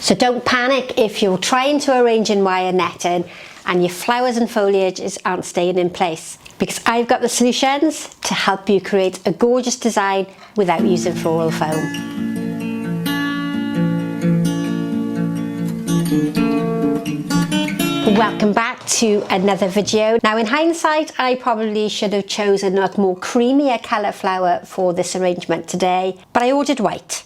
So don't panic if you're trying to arrange in wire netting and your flowers and foliage aren't staying in place, because I've got the solutions to help you create a gorgeous design without using floral foam. Welcome back to another video. Now in hindsight, I probably should have chosen a more creamier colour flower for this arrangement today, but I ordered white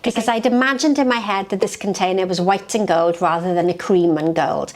because I'd imagined in my head that this container was white and gold rather than a cream and gold.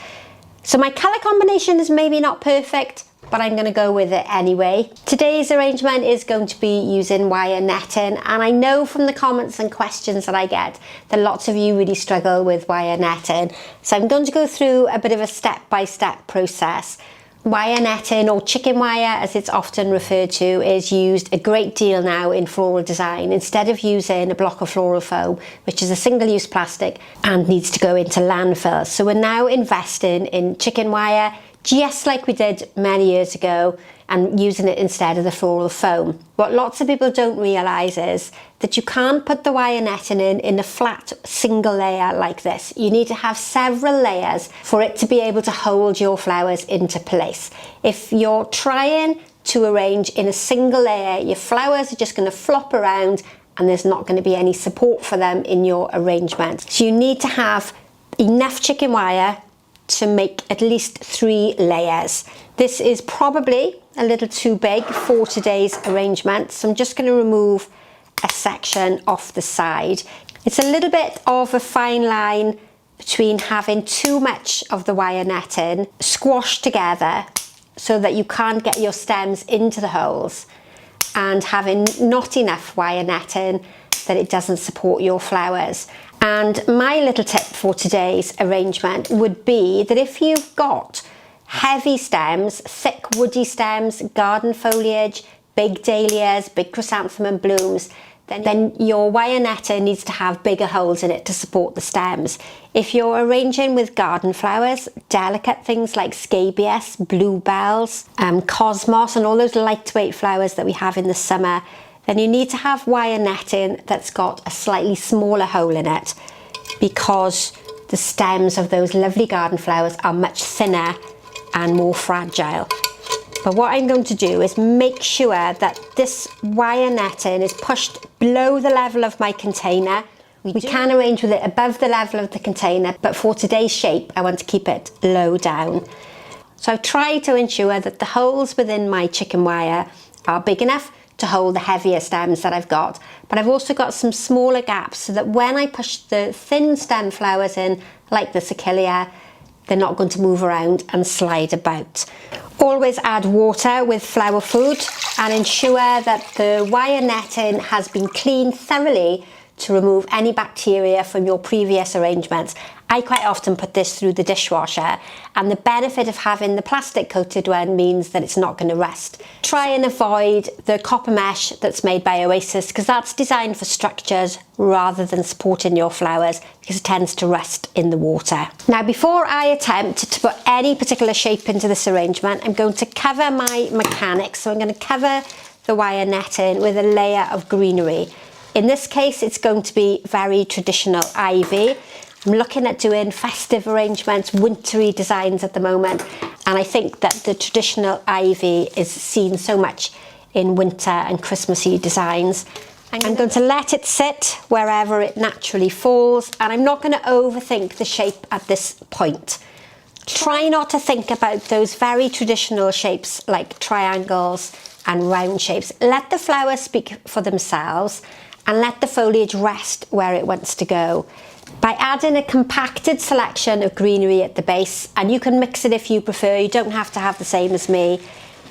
So my colour combination is maybe not perfect, but I'm going to go with it anyway. Today's arrangement is going to be using wire netting, and I know from the comments and questions that I get that lots of you really struggle with wire netting. So I'm going to go through a bit of a step-by-step process. Wire netting, or chicken wire as it's often referred to, is used a great deal now in floral design instead of using a block of floral foam, which is a single-use plastic and needs to go into landfill. So we're now investing in chicken wire, just like we did many years ago, and using it instead of the floral foam. What lots of people don't realise is that you can't put the wire netting in a flat single layer like this. You need to have several layers for it to be able to hold your flowers into place. If you're trying to arrange in a single layer, your flowers are just going to flop around and there's not going to be any support for them in your arrangement. So you need to have enough chicken wire to make at least 3 layers. This is probably a little too big for today's arrangement, so I'm just going to remove a section off the side. It's a little bit of a fine line between having too much of the wire netting squashed together so that you can't get your stems into the holes, and having not enough wire netting that it doesn't support your flowers. And my little tip for today's arrangement would be that if you've got heavy stems, thick woody stems, garden foliage, big dahlias, big chrysanthemum blooms, then your wire netting needs to have bigger holes in it to support the stems. If you're arranging with garden flowers, delicate things like scabious, bluebells, cosmos, and all those lightweight flowers that we have in the summer, then you need to have wire netting that's got a slightly smaller hole in it, because the stems of those lovely garden flowers are much thinner and more fragile. But what I'm going to do is make sure that this wire netting is pushed below the level of my container. We can arrange with it above the level of the container, but for today's shape I want to keep it low down. So I've tried to ensure that the holes within my chicken wire are big enough to hold the heavier stems that I've got, but I've also got some smaller gaps so that when I push the thin stem flowers in, like the Cichlia, they're not going to move around and slide about. Always add water with flower food and ensure that the wire netting has been cleaned thoroughly to remove any bacteria from your previous arrangements. I quite often put this through the dishwasher, and the benefit of having the plastic coated one means that it's not going to rust. Try and avoid the copper mesh that's made by Oasis, because that's designed for structures rather than supporting your flowers, because it tends to rust in the water. Now, before I attempt to put any particular shape into this arrangement, I'm going to cover my mechanics. So I'm going to cover the wire netting with a layer of greenery. In this case, it's going to be very traditional ivy. I'm looking at doing festive arrangements, wintry designs at the moment, and I think that the traditional ivy is seen so much in winter and Christmassy designs. I'm going to let it sit wherever it naturally falls, and I'm not going to overthink the shape at this point. Try not to think about those very traditional shapes like triangles and round shapes. Let the flowers speak for themselves, and let the foliage rest where it wants to go. By adding a compacted selection of greenery at the base, and you can mix it if you prefer, you don't have to have the same as me,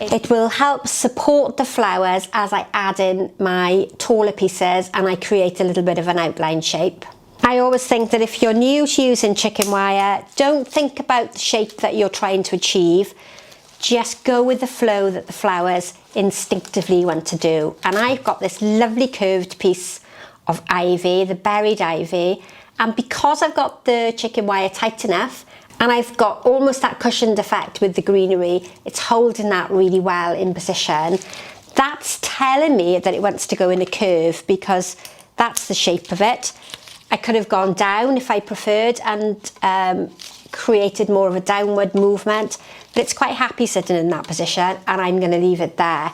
it will help support the flowers as I add in my taller pieces and I create a little bit of an outline shape. I always think that if you're new to using chicken wire, don't think about the shape that you're trying to achieve. Just go with the flow that the flowers instinctively want to do. And I've got this lovely curved piece of ivy, the berried ivy, and because I've got the chicken wire tight enough and I've got almost that cushioned effect with the greenery, it's holding that really well in position. That's telling me that it wants to go in a curve, because that's the shape of it. I could have gone down if I preferred and created more of a downward movement, but it's quite happy sitting in that position, and I'm going to leave it there.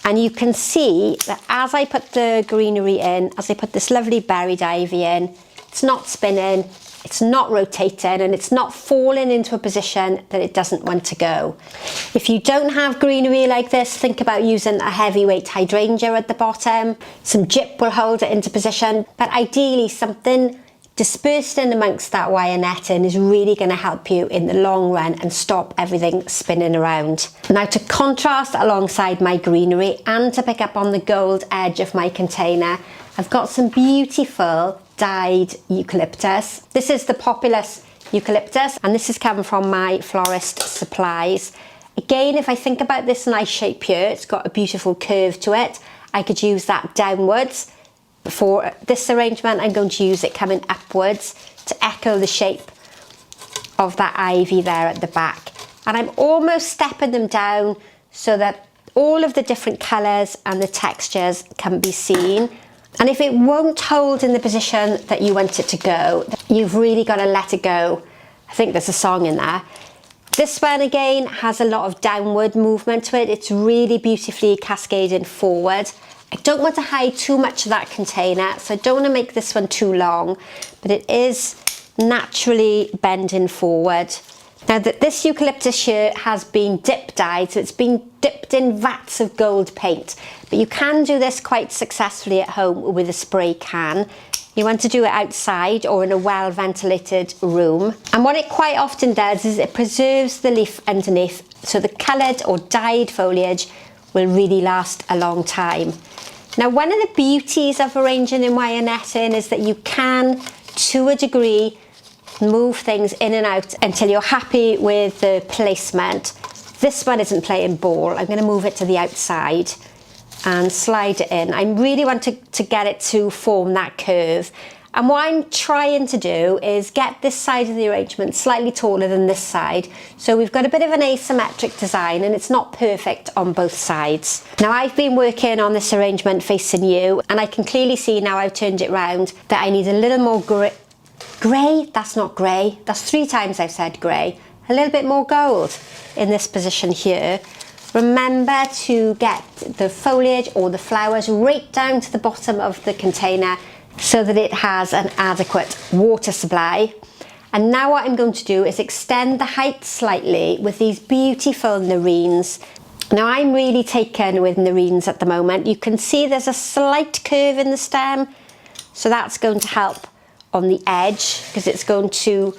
And you can see that as I put the greenery in, as I put this lovely buried ivy in, it's not spinning, it's not rotating, and it's not falling into a position that it doesn't want to go. If you don't have greenery like this, think about using a heavyweight hydrangea at the bottom. Some gyp will hold it into position, but ideally something dispersed in amongst that wire netting is really going to help you in the long run and stop everything spinning around. Now, to contrast alongside my greenery and to pick up on the gold edge of my container, I've got some beautiful dyed eucalyptus. This is the Populus eucalyptus, and this is coming from my florist supplies. Again, if I think about this nice shape here, it's got a beautiful curve to it. I could use that downwards. For this arrangement, I'm going to use it coming upwards to echo the shape of that ivy there at the back. And I'm almost stepping them down so that all of the different colours and the textures can be seen. And if it won't hold in the position that you want it to go, you've really got to let it go. I think there's a song in there. This one again has a lot of downward movement to it. It's really beautifully cascading forward. I don't want to hide too much of that container, so I don't want to make this one too long, but it is naturally bending forward. Now that this eucalyptus here has been dip dyed, so it's been dipped in vats of gold paint, but you can do this quite successfully at home with a spray can. You want to do it outside or in a well ventilated room. And what it quite often does is it preserves the leaf underneath, so the coloured or dyed foliage will really last a long time. Now, one of the beauties of arranging in wire netting is that you can, to a degree, move things in and out until you're happy with the placement. This one isn't playing ball. I'm going to move it to the outside and slide it in. I really want to get it to form that curve. And what I'm trying to do is get this side of the arrangement slightly taller than this side. So we've got a bit of an asymmetric design and it's not perfect on both sides. Now, I've been working on this arrangement facing you, and I can clearly see now I've turned it round that I need a little more grey. That's not grey. That's 3 times I've said grey. A little bit more gold in this position here. Remember to get the foliage or the flowers right down to the bottom of the container so that it has an adequate water supply. And now what I'm going to do is extend the height slightly with these beautiful nerines. Now, I'm really taken with nerines at the moment. You can see there's a slight curve in the stem, so that's going to help on the edge because it's going to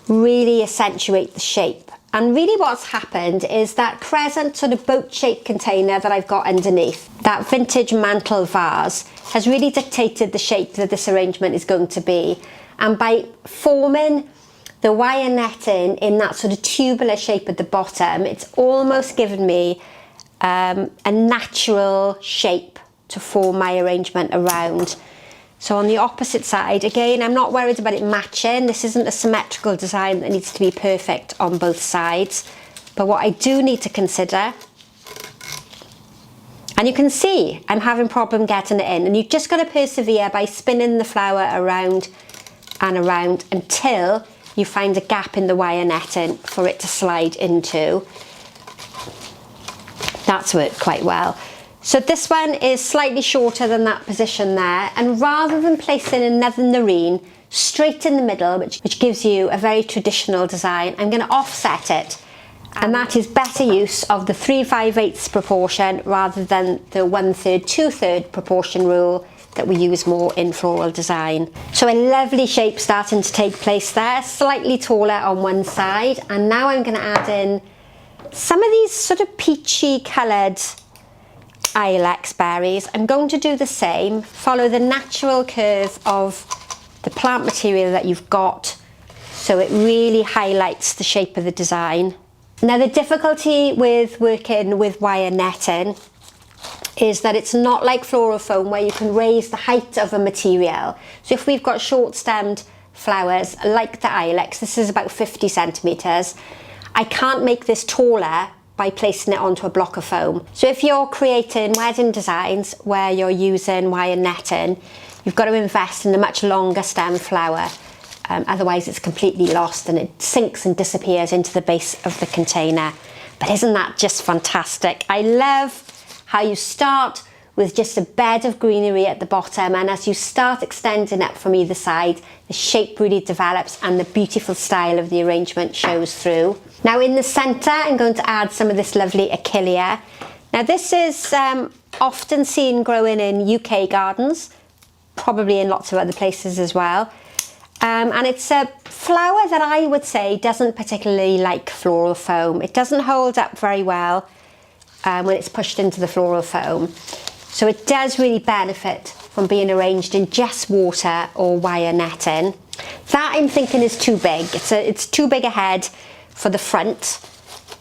really accentuate the shape. And really what's happened is that crescent sort of boat-shaped container that I've got underneath, that vintage mantle vase, has really dictated the shape that this arrangement is going to be. And by forming the wire netting in that sort of tubular shape at the bottom, it's almost given me a natural shape to form my arrangement around. So on the opposite side, again, I'm not worried about it matching. This isn't a symmetrical design that needs to be perfect on both sides. But what I do need to consider, and you can see I'm having a problem getting it in, and you've just got to persevere by spinning the flower around and around until you find a gap in the wire netting for it to slide into. That's worked quite well. So this one is slightly shorter than that position there, and rather than placing another nerine straight in the middle, which gives you a very traditional design, I'm going to offset it, and that is better use of the 3/5/8 proportion rather than the 1/3, 2/3 proportion rule that we use more in floral design. So a lovely shape starting to take place there, slightly taller on one side, and now I'm going to add in some of these sort of peachy coloured ilex berries. I'm going to do the same, follow the natural curve of the plant material that you've got so it really highlights the shape of the design. Now, the difficulty with working with wire netting is that it's not like floral foam where you can raise the height of a material. So if we've got short stemmed flowers like the ilex, this is about 50 centimetres, I can't make this taller by placing it onto a block of foam. So if you're creating wedding designs where you're using wire netting, you've got to invest in a much longer stem flower. Otherwise it's completely lost and it sinks and disappears into the base of the container. But isn't that just fantastic? I love how you start with just a bed of greenery at the bottom, and as you start extending up from either side, the shape really develops and the beautiful style of the arrangement shows through. Now in the centre, I'm going to add some of this lovely Achillea. Now this is often seen growing in UK gardens, probably in lots of other places as well. And it's a flower that I would say doesn't particularly like floral foam. It doesn't hold up very well when it's pushed into the floral foam. So it does really benefit from being arranged in just water or wire netting. That I'm thinking is too big. It's too big a head for the front.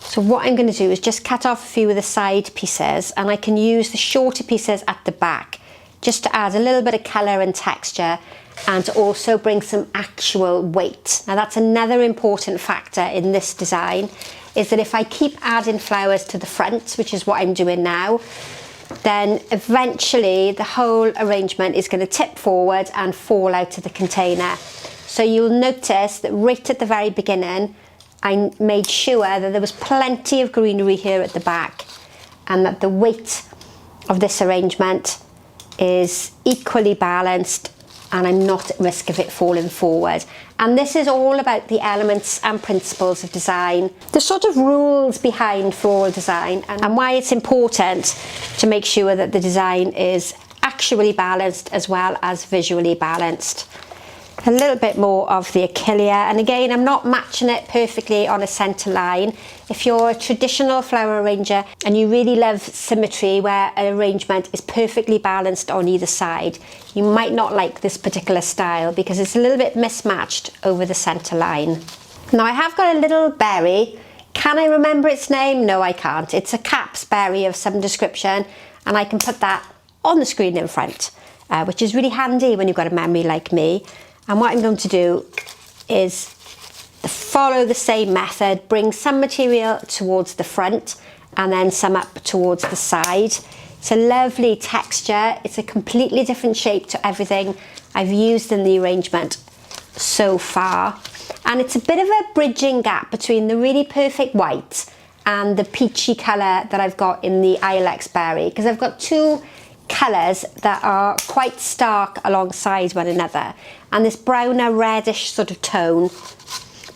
So what I'm going to do is just cut off a few of the side pieces, and I can use the shorter pieces at the back just to add a little bit of colour and texture and to also bring some actual weight. Now that's another important factor in this design, is that if I keep adding flowers to the front, which is what I'm doing now, then eventually the whole arrangement is going to tip forward and fall out of the container. So you'll notice that right at the very beginning I made sure that there was plenty of greenery here at the back and that the weight of this arrangement is equally balanced and I'm not at risk of it falling forward. And this is all about the elements and principles of design, the sort of rules behind floral design, and why it's important to make sure that the design is actually balanced as well as visually balanced. A little bit more of the Achillea, and again I'm not matching it perfectly on a centre line. If you're a traditional flower arranger and you really love symmetry where an arrangement is perfectly balanced on either side, you might not like this particular style because it's a little bit mismatched over the centre line. Now I have got a little berry. Can I remember its name? No, I can't. It's a caps berry of some description, and I can put that on the screen in front, which is really handy when you've got a memory like me. And what I'm going to do is follow the same method, bring some material towards the front and then some up towards the side. It's a lovely texture. It's a completely different shape to everything I've used in the arrangement so far. And it's a bit of a bridging gap between the really perfect white and the peachy colour that I've got in the Ilex berry, because I've got two colours that are quite stark alongside one another, and this browner reddish sort of tone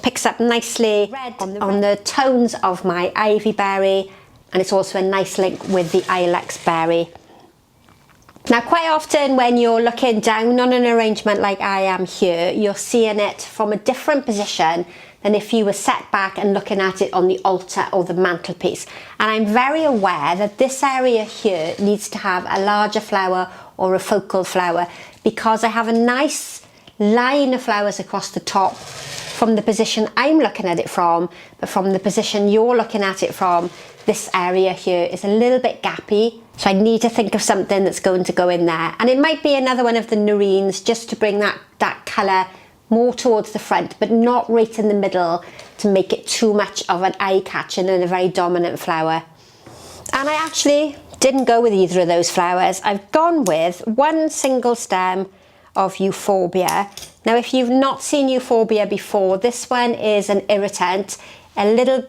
picks up nicely on the tones of my ivy berry, and it's also a nice link with the Ilex berry. Now quite often when you're looking down on an arrangement like I am here, you're seeing it from a different position than if you were set back and looking at it on the altar or the mantelpiece. And I'm very aware that this area here needs to have a larger flower or a focal flower, because I have a nice line of flowers across the top from the position I'm looking at it from, but from the position you're looking at it from, this area here is a little bit gappy. So I need to think of something that's going to go in there. And it might be another one of the nerines, just to bring that colour more towards the front, but not right in the middle to make it too much of an eye-catching and a very dominant flower. And I actually didn't go with either of those flowers. I've gone with one single stem of euphorbia. Now if you've not seen euphorbia before, this one is an irritant. A little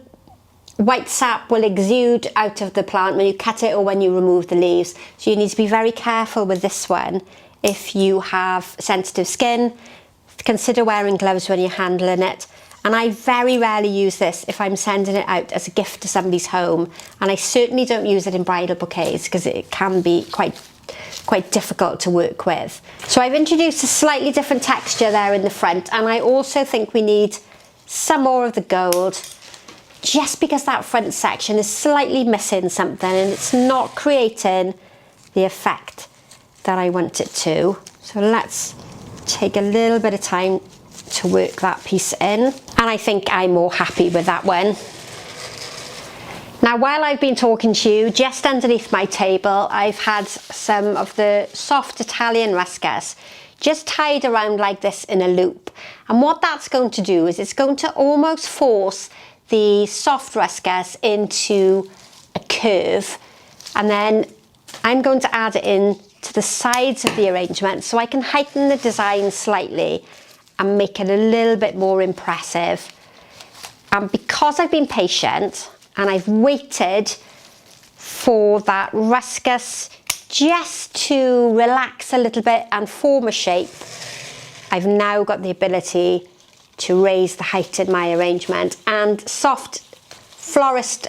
white sap will exude out of the plant when you cut it or when you remove the leaves. So you need to be very careful with this one. If you have sensitive skin, consider wearing gloves when you're handling it. And I very rarely use this if I'm sending it out as a gift to somebody's home. And I certainly don't use it in bridal bouquets because it can be quite difficult to work with. So I've introduced a slightly different texture there in the front, and I also think we need some more of the gold, just because that front section is slightly missing something and it's not creating the effect that I want it to. So let's take a little bit of time to work that piece in, and I think I'm more happy with that one. Now while I've been talking to you, just underneath my table I've had some of the soft Italian ruscas just tied around like this in a loop, and what that's going to do is it's going to almost force the soft ruscas into a curve, and then I'm going to add it in to the sides of the arrangement so I can heighten the design slightly and make it a little bit more impressive. And because I've been patient and I've waited for that ruscus just to relax a little bit and form a shape, I've now got the ability to raise the height in my arrangement, and soft florist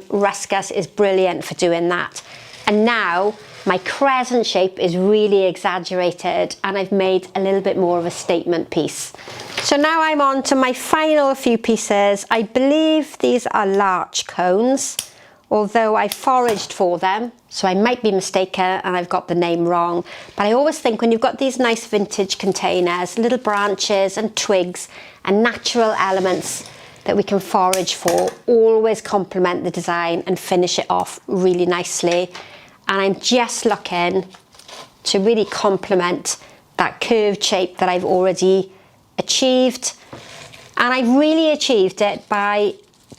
ruscus is brilliant for doing that. And now my crescent shape is really exaggerated and I've made a little bit more of a statement piece. So now I'm on to my final few pieces. I believe these are larch cones, although I foraged for them, so I might be mistaken and I've got the name wrong. But I always think when you've got these nice vintage containers, little branches and twigs and natural elements that we can forage for, always complement the design and finish it off really nicely. And I'm just looking to really complement that curved shape that I've already achieved. And I've really achieved it by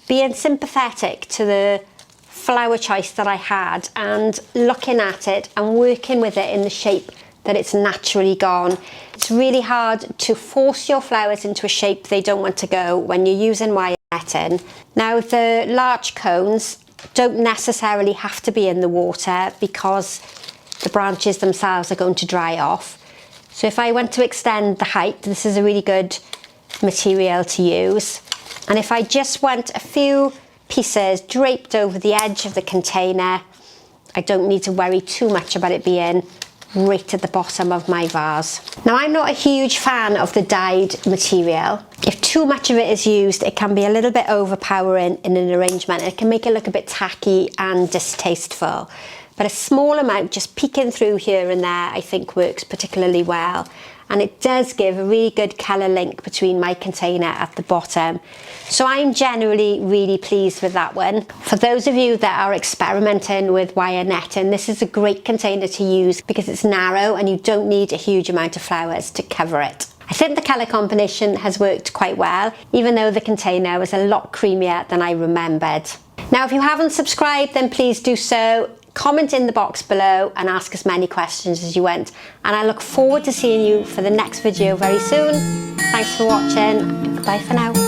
being sympathetic to the flower choice that I had and looking at it and working with it in the shape that it's naturally gone. It's really hard to force your flowers into a shape they don't want to go when you're using wire netting. Now the larch cones don't necessarily have to be in the water because the branches themselves are going to dry off. So if I want to extend the height, this is a really good material to use. And if I just want a few pieces draped over the edge of the container, I don't need to worry too much about it being right at the bottom of my vase. Now I'm not a huge fan of the dyed material. If too much of it is used, it can be a little bit overpowering in an arrangement. It can make it look a bit tacky and distasteful. But a small amount just peeking through here and there I think works particularly well. And it does give a really good colour link between my container at the bottom. So I'm generally really pleased with that one. For those of you that are experimenting with wire netting, this is a great container to use because it's narrow and you don't need a huge amount of flowers to cover it. I think the colour combination has worked quite well, even though the container was a lot creamier than I remembered. Now if you haven't subscribed, then please do so. Comment in the box below and ask as many questions as you want. And I look forward to seeing you for the next video very soon. Thanks for watching. Goodbye for now.